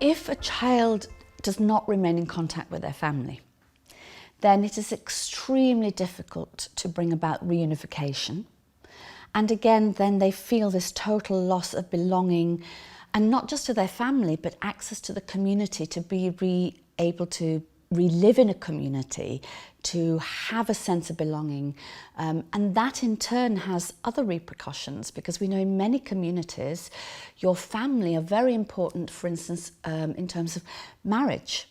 If a child does not remain in contact with their family, then it is extremely difficult to bring about reunification. And again, then they feel this total loss of belonging, and not just to their family, but access to the community, to be able to relive in a community, to have a sense of belonging. And that in turn has other repercussions, because we know in many communities, your family are very important, for instance, in terms of marriage,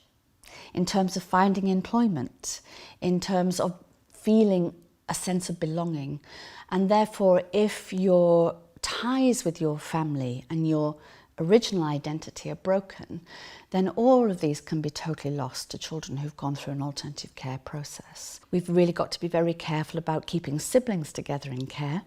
in terms of finding employment, in terms of feeling a sense of belonging. And therefore, if your ties with your family and your original identity are broken, then all of these can be totally lost to children who've gone through an alternative care process. We've really got to be very careful about keeping siblings together in care,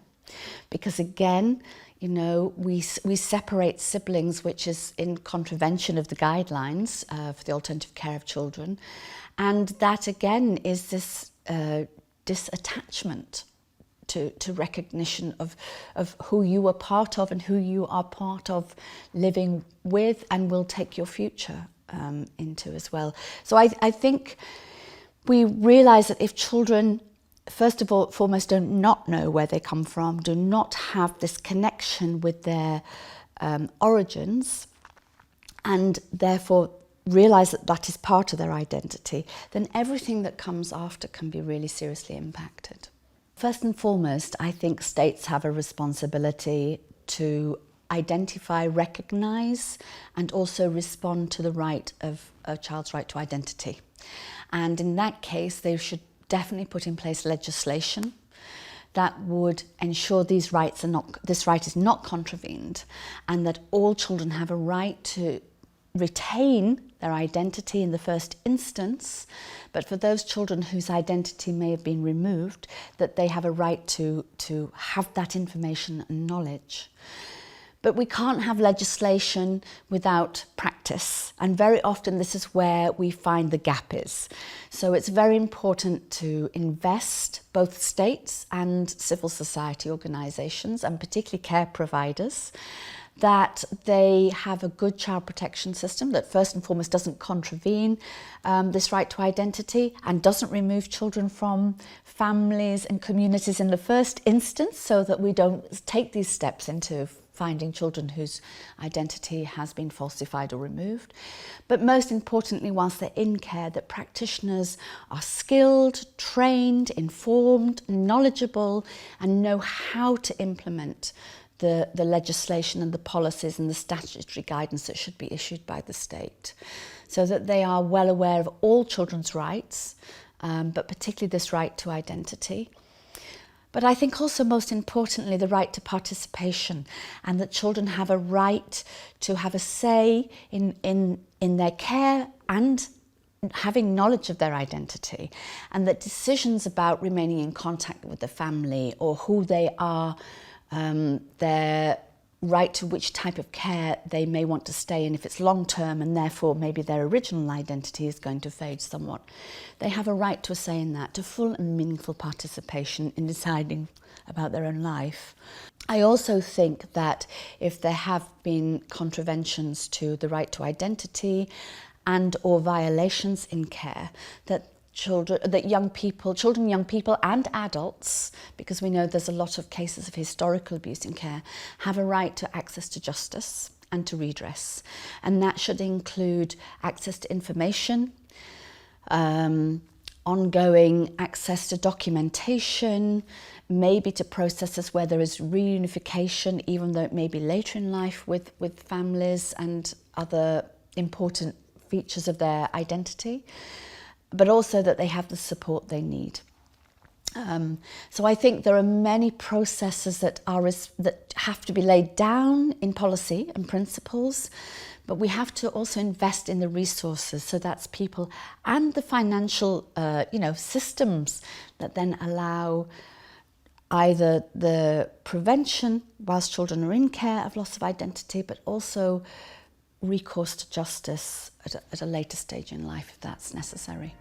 because again, you know, we separate siblings, which is in contravention of the guidelines for the alternative care of children. And that again is this disattachment to recognition of who you are part of and who you are part of living with and will take your future into as well. So I think we realise that if children, first of all, foremost, do not know where they come from, do not have this connection with their origins, and therefore realise that that is part of their identity, then everything that comes after can be really seriously impacted. First and foremost, I think states have a responsibility to identify, recognise, and also respond to the right of a child's right to identity. And in that case, they should definitely put in place legislation that would ensure this right is not contravened, and that all children have a right to retain their identity in the first instance, but for those children whose identity may have been removed, that they have a right to have that information and knowledge. But we can't have legislation without practice, and very often this is where we find the gap is. So it's very important to invest, both states and civil society organisations, and particularly care providers, that they have a good child protection system that first and foremost doesn't contravene this right to identity and doesn't remove children from families and communities in the first instance, so that we don't take these steps into finding children whose identity has been falsified or removed. But most importantly, whilst they're in care, that practitioners are skilled, trained, informed, knowledgeable, and know how to implement the legislation and the policies and the statutory guidance that should be issued by the state, so that they are well aware of all children's rights, but particularly this right to identity. But I think also most importantly the right to participation, and that children have a right to have a say in their care and having knowledge of their identity, and that decisions about remaining in contact with the family or who they are, their right to which type of care they may want to stay in if it's long-term, and therefore maybe their original identity is going to fade somewhat. They have a right to a say in that, to full and meaningful participation in deciding about their own life. I also think that if there have been contraventions to the right to identity and or violations in care, that young people and adults, because we know there's a lot of cases of historical abuse in care, have a right to access to justice and to redress. And that should include access to information, ongoing access to documentation, maybe to processes where there is reunification, even though it may be later in life with families and other important features of their identity, but also that they have the support they need. So I think there are many processes that have to be laid down in policy and principles, but we have to also invest in the resources, so that's people and the financial systems that then allow either the prevention whilst children are in care of loss of identity, but also recourse to justice at a later stage in life if that's necessary.